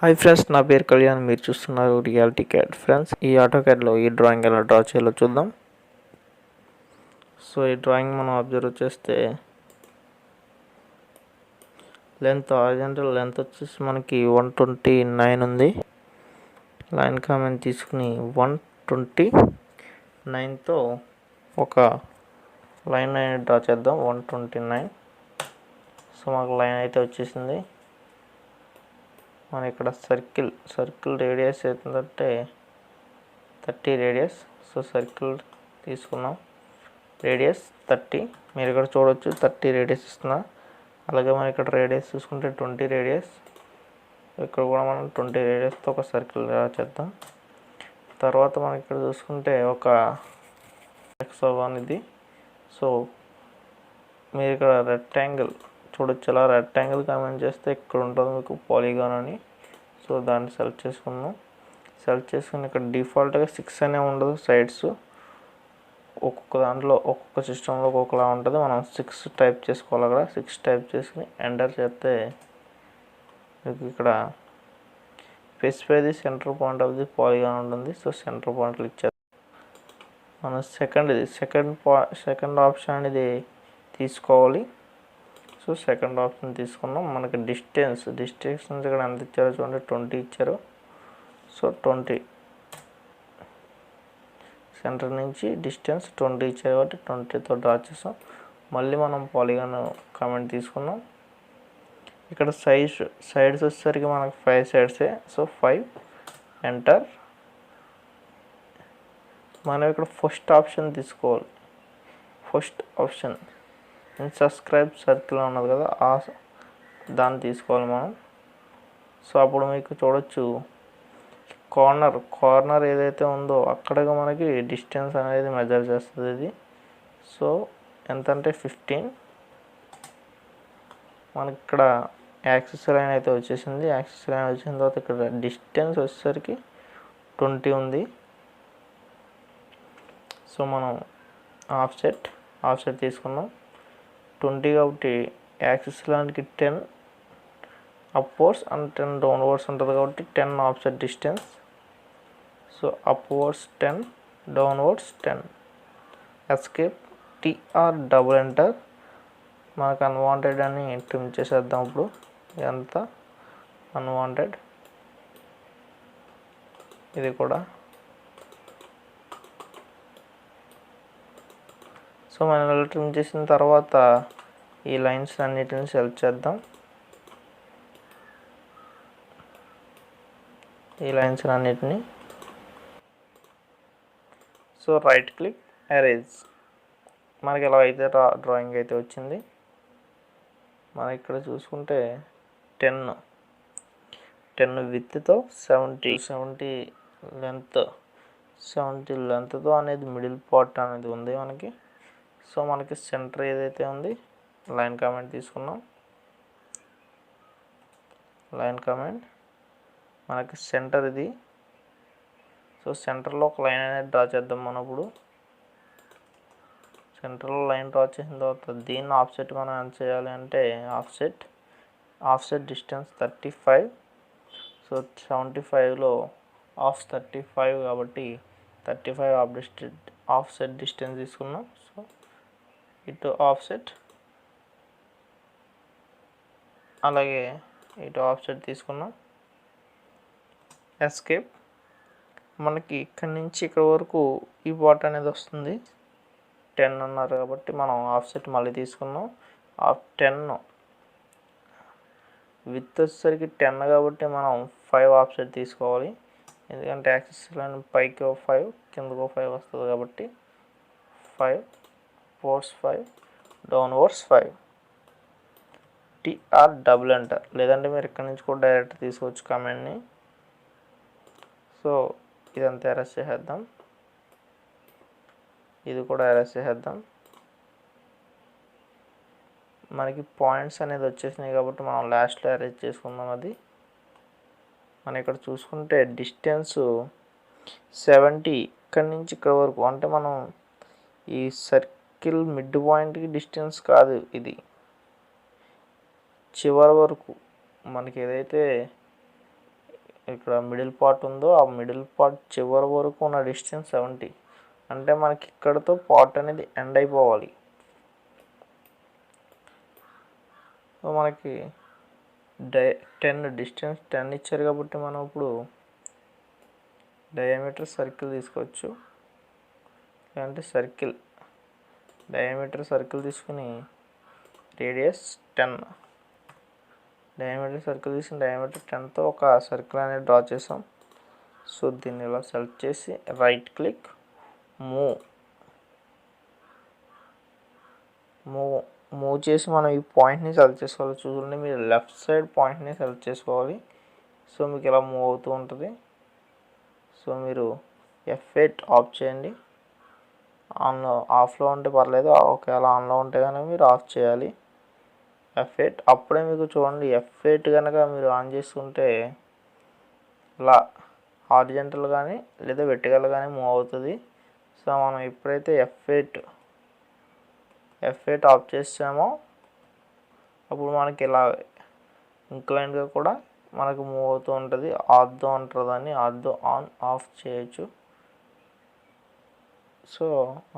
Hi friends, నా పేరు కళ్యాణ్. మీరు చూస్తున్నారు రియాలిటీ క్యాడ్. ఫ్రెండ్స్, ఈ ఆటోక్యాడ్లో ఈ డ్రాయింగ్ ఎలా డ్రా చేయాలో చూద్దాం. సో ఈ డ్రాయింగ్ మనం అబ్జర్వ్ చేస్తే లెంత్ హారిజాంటల్ లెంత్ వచ్చేసి మనకి 129 ఉంది. లైన్ కామెంట్ తీసుకుని 129తో ఒక లైన్ అనేది డ్రా చేద్దాం. 129. సో మాకు లైన్ అయితే వచ్చేసింది. మన ఇక్కడ సర్కిల్ రేడియస్ అవుతుందంటే 30 రేడియస్. సో సర్కిల్ తీసుకున్నాం, రేడియస్ 30. మీరు ఇక్కడ చూడవచ్చు 30 రేడియస్ ఇస్తున్నా. అలాగే మనం ఇక్కడ రేడియస్ చూసుకుంటే 20 రేడియస్. ఇక్కడ కూడా మనం 20 రేడియస్తో ఒక సర్కిల్ డ్రా చేద్దాం. తర్వాత మనం ఇక్కడ చూసుకుంటే ఒక X1 ఇది. సో మీరు ఇక్కడ రెక్టాంగిల్ చూడొచ్చు. అలా రెక్టాంగిల్ కామెంట్ చేస్తే ఇక్కడ ఉంటుంది మీకు పాలిగాన్ అని. సో దాన్ని సెలెక్ట్ చేసుకున్నాం. సెలెక్ట్ చేసుకుని ఇక్కడ డిఫాల్ట్గా 6 అనే ఉండదు సైడ్స్. ఒక్కొక్క దాంట్లో ఒక్కొక్క సిస్టంలో ఒక్కొక్కలా ఉంటుంది. మనం 6 టైప్ చేసుకోవాలి. అక్కడ 6 టైప్ చేసుకుని ఎంటర్ చేస్తే మీకు ఇక్కడ specify the centre point of the polygon ఉంటుంది. సో సెంటర్ పాయింట్ క్లిక్ చేస్తాం. మనం సెకండ్ ఆప్షన్ అనేది తీసుకోవాలి. సో సెకండ్ ఆప్షన్ తీసుకున్నాం. మనకి డిస్టెన్స్ ఇక్కడ ఎంత ఇచ్చారో చూడండి, 20 ఇచ్చారు. సో 20 సెంటర్ నుంచి డిస్టెన్స్ 20 ఇచ్చారు కాబట్టి 20తో డ్రా చేసాం. మళ్ళీ మనం పాలిగాన్ కామెంట్ తీసుకున్నాం. ఇక్కడ సైడ్స్ వచ్చేసరికి మనకు 5 సైడ్సే. So 5 enter. మనం ఇక్కడ ఫస్ట్ ఆప్షన్ తీసుకోవాలి. ఫస్ట్ ఆప్షన్ సబ్స్క్రైబ్ సర్కిల్ ఉన్నది కదా, దాన్ని తీసుకోవాలి మనం. సో అప్పుడు మీకు చూడొచ్చు కార్నర్ ఏదైతే ఉందో అక్కడగా మనకి డిస్టెన్స్ అనేది మెజర్ చేస్తుంది ఇది. సో ఎంత అంటే 15. మనకి ఇక్కడ యాక్సిస్ లైన్ అయితే వచ్చేసింది. యాక్సిస్ లైన్ వచ్చిన తర్వాత ఇక్కడ డిస్టెన్స్ వచ్చేసరికి 20 ఉంది. సో మనం ఆఫ్సెట్ తీసుకున్నాం. 20 కాబట్టి యాక్సిస్ లైన్కి 10 అప్వర్డ్స్ అండ్ 10 డౌన్వర్డ్స్ ఉంటుంది కాబట్టి 10 offset distance. So upwards 10, downwards 10. Escape TR double enter. మనకు అన్వాంటెడ్ అని ట్రిమ్ చేసేద్దాం. ఇప్పుడు ఎంత అన్వాంటెడ్ ఇది కూడా. సో మనం ఇలా ట్రిమ్ చేసిన తర్వాత ఈ లైన్స్ అన్నిటిని సెలెక్ట్ చేద్దాం. ఈ లైన్స్ అన్నిటిని సో రైట్ క్లిక్ ఎరేజ్. మనకి ఎలా అయితే డ్రాయింగ్ అయితే వచ్చింది. మనం ఇక్కడ చూసుకుంటే 10 విత్తో 70 లెంత్తో అనేది మిడిల్ పార్ట్ అనేది ఉంది మనకి. సో మనకి సెంటర్ ఏదైతే ఉంది లైన్ కామెంట్ తీసుకున్నాం. లైన్ కామెంట్ మనకి సెంటర్ ఇది. సో సెంటర్లో ఒక లైన్ అనేది డ్రా చేద్దాం. మనం ఇప్పుడు సెంటర్లో లైన్ డ్రా చేసిన తర్వాత దీన్ని ఆఫ్సెట్ మనం ఎంత చేయాలి అంటే ఆఫ్సెట్ డిస్టెన్స్ 35. సో 75లో ఆఫ్ 35 కాబట్టి 35 ఆఫ్సెట్ డిస్టెన్స్ తీసుకున్నాం. సో ఇటు ఆఫ్సెట్, అలాగే ఇటు ఆఫ్సెట్ తీసుకున్నాం. ఎస్కేప్. మనకి ఇక్కడి నుంచి ఇక్కడ వరకు ఈ పార్ట్ అనేది వస్తుంది. 10 అన్నారు కాబట్టి మనం ఆఫ్సెట్ మళ్ళీ తీసుకున్నాం. 10 విత్ వచ్చేసరికి 10 కాబట్టి మనం 5 ఆఫ్సెట్ తీసుకోవాలి. ఎందుకంటే యాక్సిస్ లైన్ పైకి 5 కిందకు 5 వస్తుంది కాబట్టి 5 force 5 downwards 5. TR double enter. లేదంటే మీరు ఇక్కడ నుంచి కూడా డైరెక్ట్ తీసుకోవచ్చు కామెంట్ని. సో ఇదంతా అరెస్ట్ చేసేద్దాం. ఇది కూడా అరెస్ట్ చేసేద్దాం. మనకి పాయింట్స్ అనేది వచ్చేసినాయి కాబట్టి మనం లాస్ట్లో అరేంజ్ చేసుకుందాం. అది మనం ఇక్కడ చూసుకుంటే డిస్టెన్స్ 70 ఇక్కడి నుంచి ఇక్కడ వరకు. అంటే మనం ఈ సర్కిల్ మిడ్ పాయింట్కి డిస్టెన్స్ కాదు, ఇది చివరి వరకు మనకి ఏదైతే ఇక్కడ మిడిల్ పార్ట్ ఉందో ఆ మిడిల్ పార్ట్ చివరి వరకు ఉన్న డిస్టెన్స్ 70. అంటే మనకి ఇక్కడతో పార్ట్ అనేది ఎండ్ అయిపోవాలి. సో మనకి 10 డిస్టెన్స్ 10 ఇచ్చారు కాబట్టి మనం ఇప్పుడు డయామీటర్ సర్కిల్ తీసుకోవచ్చు. లేదంటే డయామీటర్ సర్కిల్ తీసుకుని రేడియస్ 10, డయామీటర్ సర్కిల్ తీసుకుని డయామీటర్ 10తో ఒక సర్కిల్ అనేది డ్రా చేసాం. సో దీన్ని ఇలా సెలెక్ట్ చేసి రైట్ క్లిక్, మూవ్ చేసి మనం ఈ పాయింట్ని సెలెక్ట్ చేసుకోవాలి. చూడండి, మీరు లెఫ్ట్ సైడ్ పాయింట్ని సెలెక్ట్ చేసుకోవాలి. సో మీకు ఇలా మూవ్ అవుతూ ఉంటుంది. సో మీరు F8 ఆఫ్ చేయండి. ఆఫ్లో ఉంటే పర్లేదు, ఒకవేళ ఆన్లో ఉంటే కనుక మీరు ఆఫ్ చేయాలి F8. అప్పుడే మీకు చూడండి F8 కనుక మీరు ఆన్ చేసుకుంటే ఇలా హారిజంటల్ కానీ లేదా వెర్టికల్ కానీ మూవ్ అవుతుంది. సో మనం ఎప్పుడైతే F8 ఆఫ్ చేసామో అప్పుడు మనకి ఇలా ఇంక్లైన్గా కూడా మనకు మూవ్ అవుతూ ఉంటుంది. ఆర్థో అంటారు దాన్ని, ఆర్థో ఆన్ ఆఫ్ చేయొచ్చు. సో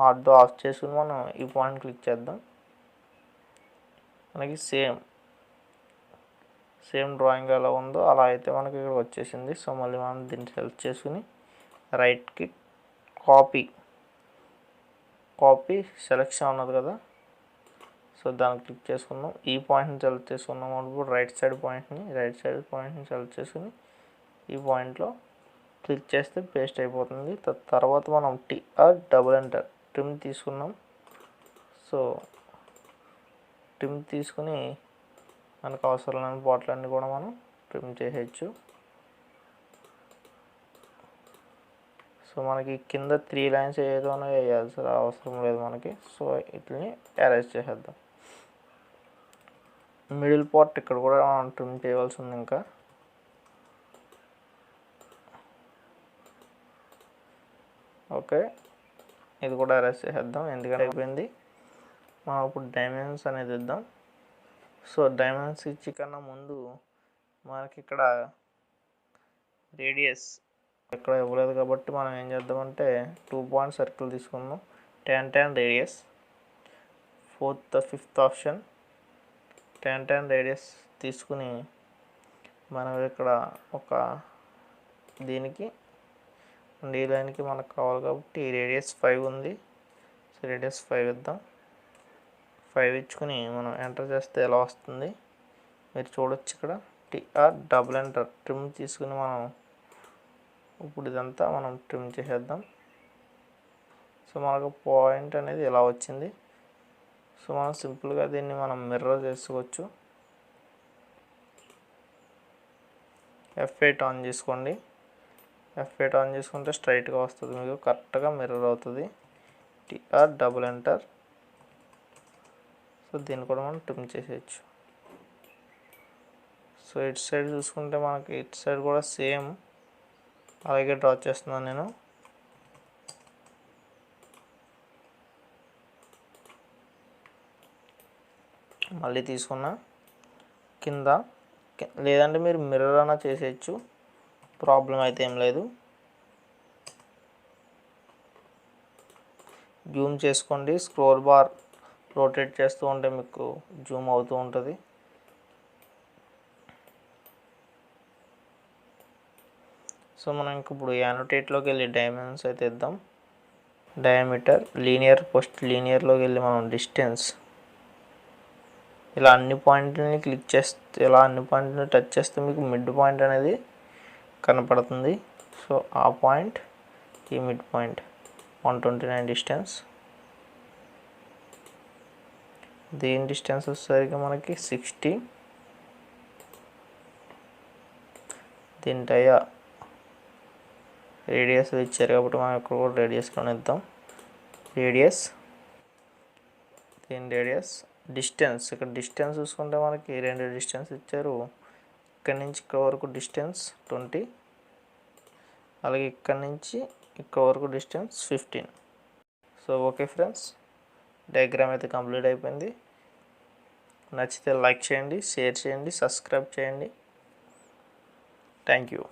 ఆర్థో ఆఫ్ చేసుకుని మనం ఈ పాయింట్ క్లిక్ చేద్దాం. మనకి సేమ్ డ్రాయింగ్ ఎలా ఉందో అలా అయితే మనకి ఇక్కడ వచ్చేసింది. సో మళ్ళీ మనం దీన్ని సెలెక్ట్ చేసుకుని రైట్ క్లిక్, కాపీ సెలెక్షన్ ఉన్నది కదా, సో దాన్ని క్లిక్ చేసుకుందాం. ఈ పాయింట్ని సెలెక్ట్ చేసుకున్నాం. అప్పుడు రైట్ సైడ్ పాయింట్ని సెలెక్ట్ చేసుకుని ఈ పాయింట్లో క్లిక్ చేస్తే పేస్ట్ అయిపోతుంది. తర్వాత మనం TR ట్రిమ్ తీసుకున్నాం. సో ట్రిమ్ తీసుకుని మనకు అవసరమైన పార్ట్లన్నీ కూడా మనం ట్రిమ్ చేసేయచ్చు. సో మనకి కింద 3 లైన్స్ ఏదో వేయాల్సిన అవసరం లేదు మనకి. సో వీటిని అరేంజ్ చేసేద్దాం. మిడిల్ పార్ట్ ఇక్కడ కూడా మనం ట్రిమ్ చేయవలసి ఉంది. ఇంకా ఓకే, ఇది కూడా అరేంజ్ చేసేద్దాం ఎందుకంటే అయిపోయింది. మనం ఇప్పుడు డైమెన్షన్స్ అనేది ఇద్దాం. సో డైమెన్షన్స్ ఇచ్చి కన్నా ముందు మనకి ఇక్కడ రేడియస్ ఇక్కడ ఇవ్వలేదు కాబట్టి మనం ఏం చేద్దామంటే 2 పాయింట్ సర్కిల్ తీసుకుందాం. 10 రేడియస్, 5th ఆప్షన్ 10 రేడియస్ తీసుకుని మనం ఇక్కడ ఒక దీనికి ఈ లైన్కి మనకు కావాలి కాబట్టి రేడియస్ 5 ఉంది. సో రేడియస్ 5 ఇద్దాం. 5 ఇచ్చుకుని మనం ఎంటర్ చేస్తే ఎలా వస్తుంది మీరు చూడొచ్చు. ఇక్కడ TR ట్రిమ్ తీసుకుని మనం ఇప్పుడు ఇదంతా మనం ట్రిమ్ చేసేద్దాం. సో మనకు పాయింట్ అనేది ఎలా వచ్చింది. సో మనం సింపుల్గా దీన్ని మనం మిర్రర్ చేసుకోవచ్చు. F8 ఆన్ చేసుకోండి. F8 ఆన్ చేసుకుంటే స్ట్రైట్గా వస్తుంది, మీకు కరెక్ట్గా మిర్రర్ అవుతుంది. TR సో దీన్ని కూడా మనం ట్రిమ్ చేసేయచ్చు. సో ఇటు సైడ్ చూసుకుంటే మనకి ఇటు సైడ్ కూడా సేమ్ అలాగే డ్రా చేస్తున్నాను నేను. మళ్ళీ తీసుకున్నా కింద, లేదంటే మీరు మిర్రర్ అన్నా చేసేయచ్చు, ప్రాబ్లం అయితే ఏం లేదు. జూమ్ చేసుకోండి, స్క్రోల్ బార్ రొటేట్ చేస్తూ ఉంటే మీకు జూమ్ అవుతూ ఉంటుంది. సో మనం ఇప్పుడు యానోటేట్లోకి వెళ్ళి డైమెన్షన్స్ అయితే ఇద్దాం. డయామీటర్ లీనియర్లోకి వెళ్ళి మనం డిస్టెన్స్ ఇలా అన్ని పాయింట్లని క్లిక్ చేస్తే ఇలా అన్ని పాయింట్ని టచ్ చేస్తే మీకు మిడ్ పాయింట్ అనేది కనపడుతుంది. సో ఆ పాయింట్ ఈ మిడ్ పాయింట్ 129 డిస్టెన్స్. దీని డిస్టెన్స్ వచ్చేసరికి మనకి 60. దీని రేడియస్ ఇచ్చారు కాబట్టి మనం ఇక్కడ కూడా రేడియస్లోనే ఇద్దాం. దీని రేడియస్ డిస్టెన్స్, ఇక్కడ డిస్టెన్స్ చూసుకుంటే మనకి 2 డిస్టెన్స్ ఇచ్చారు. ఇక్కడి నుంచి ఇక్కడ వరకు డిస్టెన్స్ 20, అలాగే ఇక్కడి నుంచి ఇక్కడ వరకు distance 15. So okay friends, diagram అయితే కంప్లీట్ అయిపోయింది. నచ్చితే లైక్ చేయండి, షేర్ చేయండి, సబ్స్క్రైబ్ చేయండి. Thank you.